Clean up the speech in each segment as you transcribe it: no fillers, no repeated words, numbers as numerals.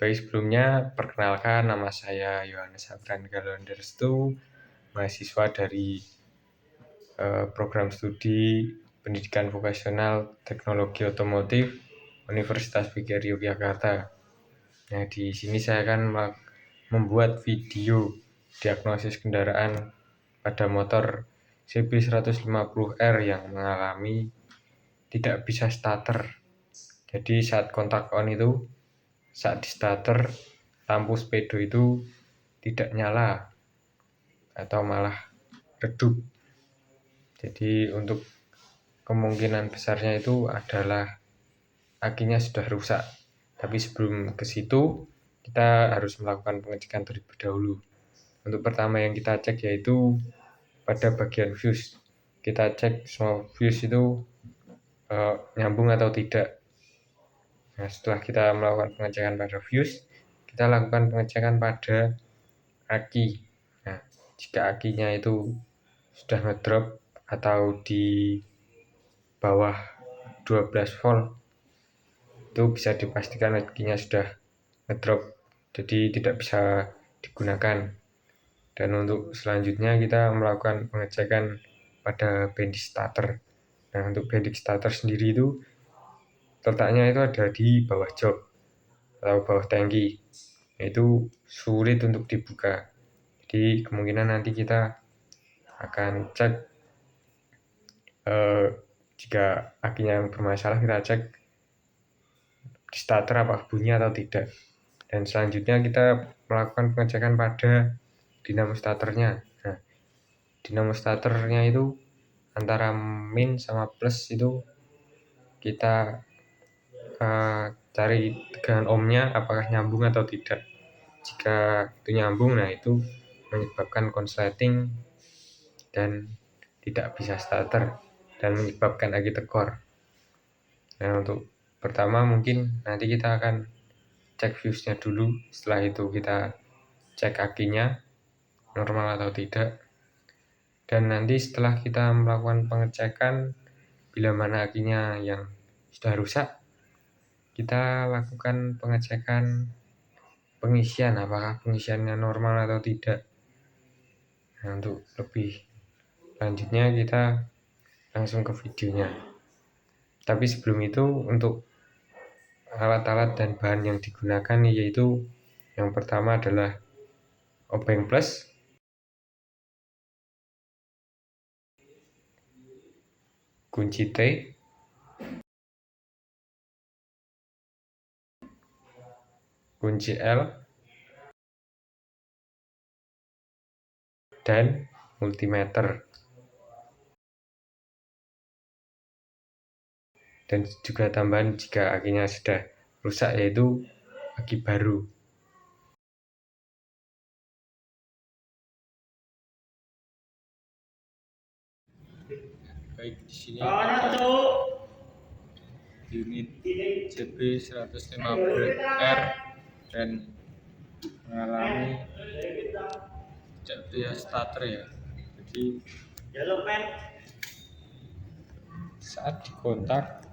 Baik, sebelumnya perkenalkan, nama saya Yohanes Afran Galonderstu, mahasiswa dari program studi Pendidikan Vokasional Teknologi Otomotif Universitas PGRI Yogyakarta. Nah, di sini saya akan membuat video diagnosis kendaraan pada motor CB150R yang mengalami tidak bisa starter. Jadi saat kontak on itu, saat di starter, lampu speedo itu tidak nyala atau malah redup. Jadi untuk kemungkinan besarnya itu adalah akinya sudah rusak. Tapi sebelum ke situ, kita harus melakukan pengecekan terlebih dahulu. Untuk pertama yang kita cek yaitu pada bagian fuse. Kita cek semua fuse itu nyambung atau tidak. Nah, setelah kita melakukan pengecekan pada fuse, kita lakukan pengecekan pada aki. Nah, jika akinya itu sudah ngedrop atau di bawah 12 volt, itu bisa dipastikan akinya sudah ngedrop, jadi tidak bisa digunakan. Dan untuk selanjutnya kita melakukan pengecekan pada bendi starter. Nah, untuk bendi starter sendiri itu letaknya itu ada di bawah jok atau bawah tangki, itu sulit untuk dibuka. Jadi kemungkinan nanti kita akan cek jika akinya yang bermasalah, kita cek di starter apa bunyi atau tidak. Dan selanjutnya kita melakukan pengecekan pada dinamo starternya. Nah, dinamo starternya itu antara min sama plus itu kita cari tegangan ohmnya apakah nyambung atau tidak. Jika itu nyambung, nah itu menyebabkan konsleting dan tidak bisa starter dan menyebabkan aki tekor. Nah, untuk pertama mungkin nanti kita akan cek fuse-nya dulu. Setelah itu kita cek akinya normal atau tidak. Dan nanti setelah kita melakukan pengecekan bila mana akinya yang sudah rusak, kita lakukan pengecekan pengisian, apakah pengisiannya normal atau tidak. Nah, untuk lebih lanjutnya kita langsung ke videonya. Tapi sebelum itu, untuk alat-alat dan bahan yang digunakan yaitu yang pertama adalah obeng plus, kunci T, kunci L, dan multimeter. Dan juga tambahan jika akinya sudah rusak yaitu aki baru. Baik, di sini unit CB150R dan mengalami tidak bisa starter ya. Jadi saat dikontak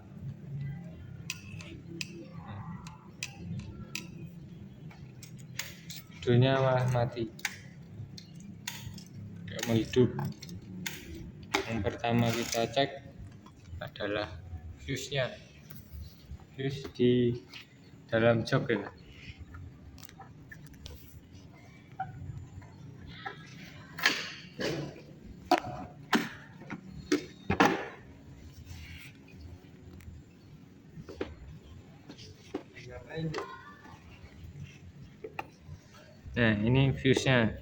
speedonya malah mati, tidak mau hidup. Yang pertama kita cek adalah fuse-nya. Fuse di dalam jok ya. Nah, ini fuse-nya.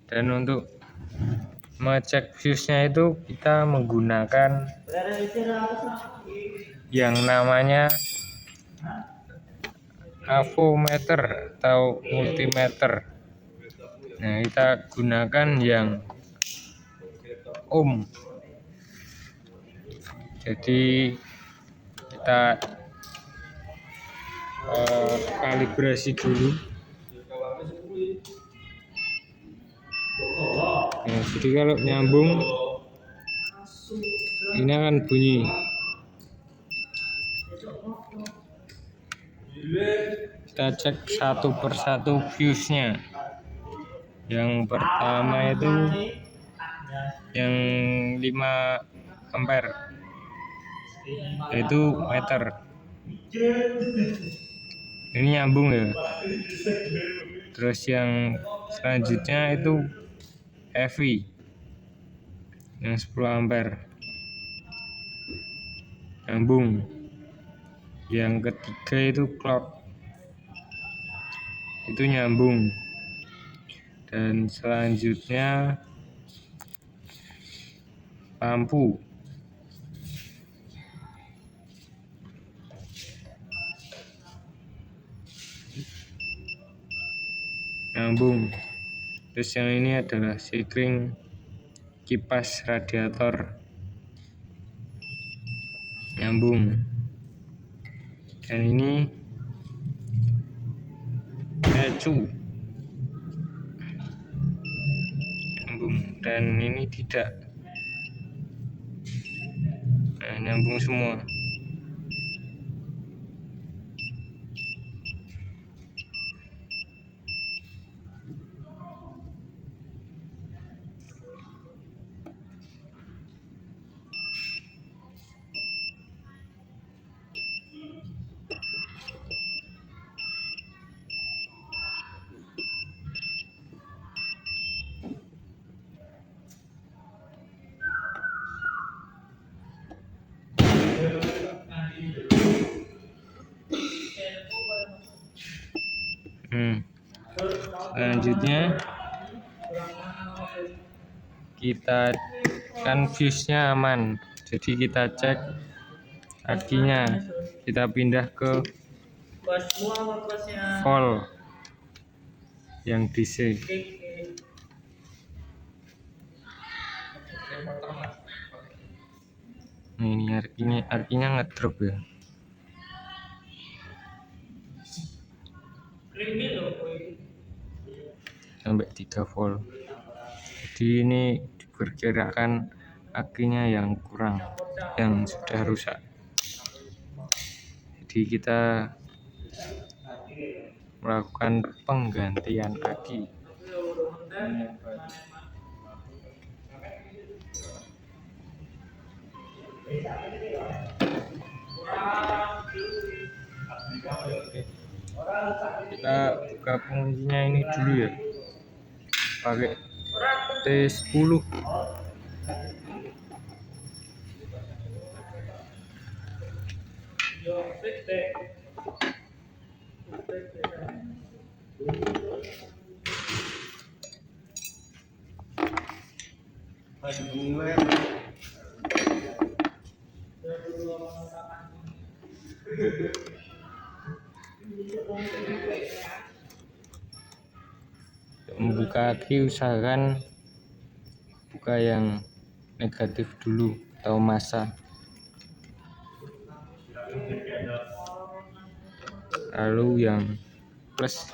Dan untuk mengecek fuse-nya itu kita menggunakan yang namanya avometer atau multimeter. Nah, kita gunakan yang ohm. Jadi kita kalibrasi dulu. Nah, jadi kalau nyambung ini akan bunyi. kita cek satu persatu fuse-nya. Yang pertama itu yang 5 ampere, itu meter. Ini nyambung ya. Terus yang selanjutnya itu heavy yang 10 ampere, nyambung. Yang ketiga itu clock, itu nyambung. Dan selanjutnya lampu, nyambung. Terus yang ini adalah sekring kipas radiator, nyambung. Dan ini ecu, nyambung. Dan ini tidak, nyambung semua. Selanjutnya kita kan fuse-nya aman, jadi kita cek akinya, kita pindah ke volt yang DC. Nah, ini arkinya ngedrop ya, sampai 3 volt. Jadi ini diperkirakan akinya yang kurang, yang sudah rusak. Jadi kita melakukan penggantian aki. Kita buka penguncinya ini dulu ya, pakai T10. Membuka aki usahakan buka yang negatif dulu atau massa, lalu yang plus.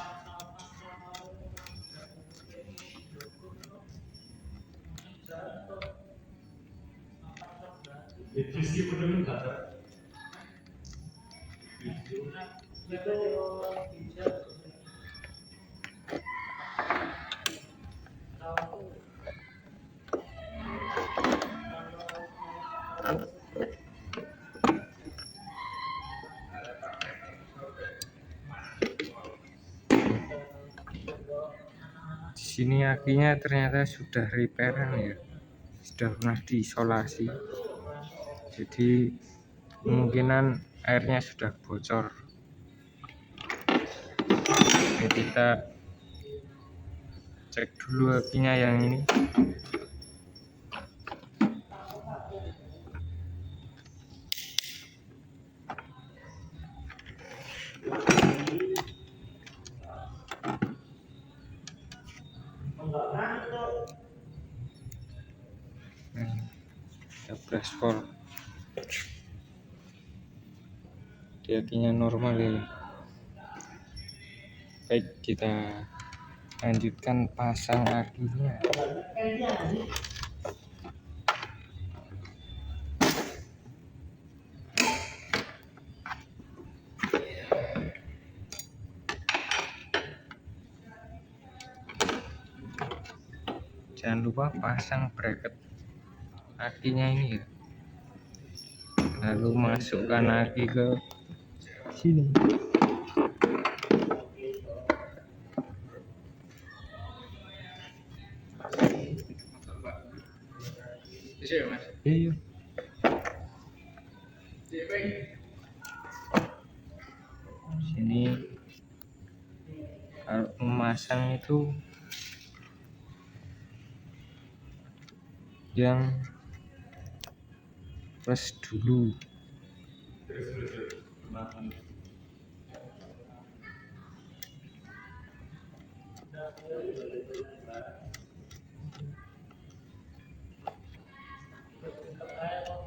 Di sini akinya ternyata sudah repairan ya, sudah pernah diisolasi, jadi kemungkinan airnya sudah bocor. Oke, kita cek dulu akinya yang ini. Kita gaspol, di akinya normal ya. Baik, kita lanjutkan pasang akinya. jangan lupa pasang bracket akinya ini ya, lalu masukkan aki ke sini. Iya. Sini kalau memasang itu yang plus dulu.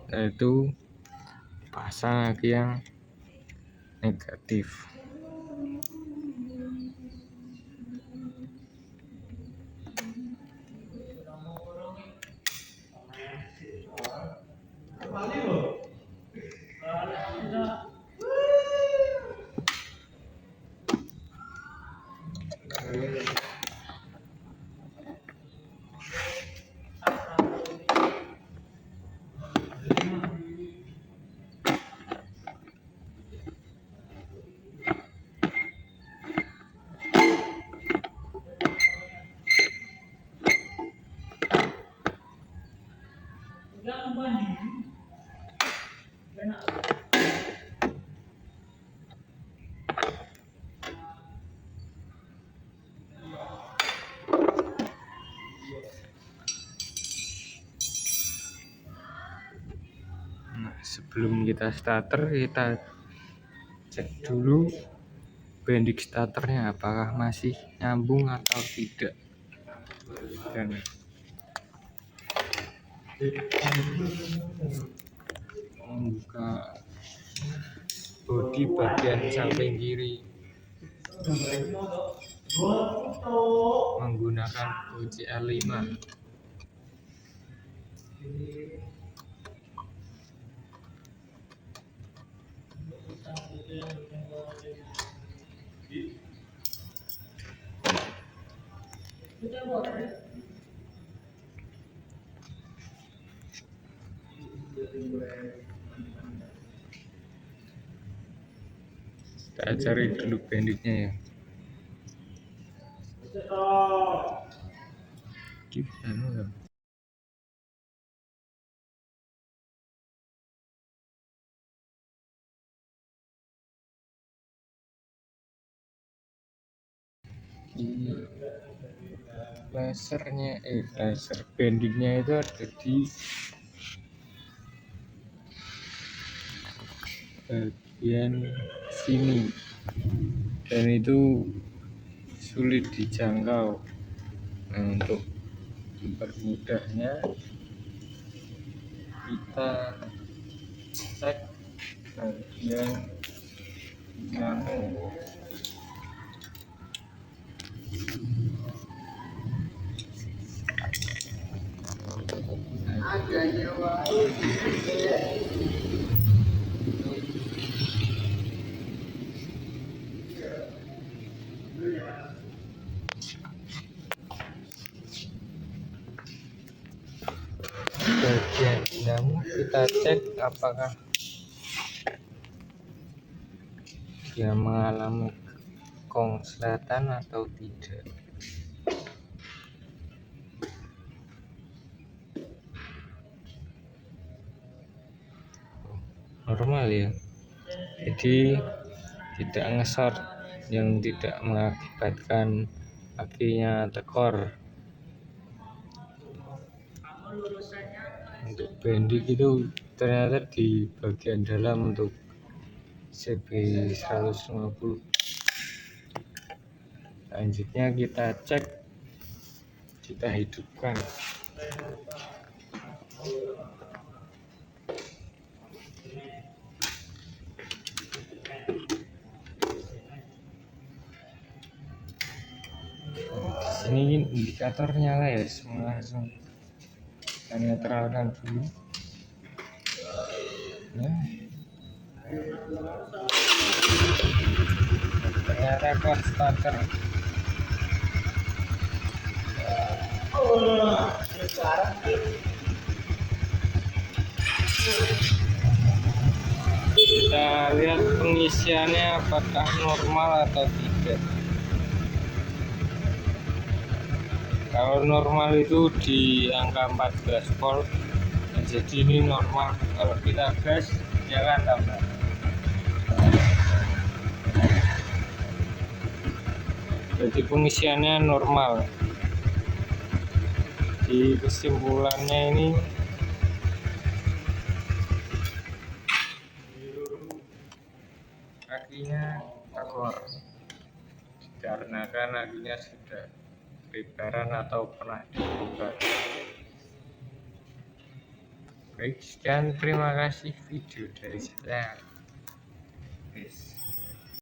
Itu pasang lagi yang negatif. Nah, sebelum kita starter, kita cek dulu bendik starternya apakah masih nyambung atau tidak. Dan membuka bodi bagian samping kiri menggunakan kunci R5. Kita cari dulu bendiknya ya. Laser bendingnya itu ada di bagian sini, dan itu sulit dijangkau. Nah, untuk mempermudahnya kita cek bagian yang bagian dinamo, kita cek apakah dia mengalami konsletan atau tidak. Normal ya, jadi tidak ngesort, yang tidak mengakibatkan akinya tekor. Untuk bendik itu ternyata di bagian dalam untuk CB150. Selanjutnya kita cek, kita hidupkan. Ini indikator nyala ya, semua langsung kita netralkan dulu ya. Ternyata kok starter Kita lihat pengisiannya apakah normal atau tidak. Kalau normal itu di angka 14 volt, jadi ini normal. Kalau kita gas, dia akan tambah. Jadi pengisiannya normal. Di kesimpulannya ini kakinya tekor dikarenakan kakinya sudah lebaran atau pernah dibuka. Baik, sekian, terima kasih video dari saya. Peace.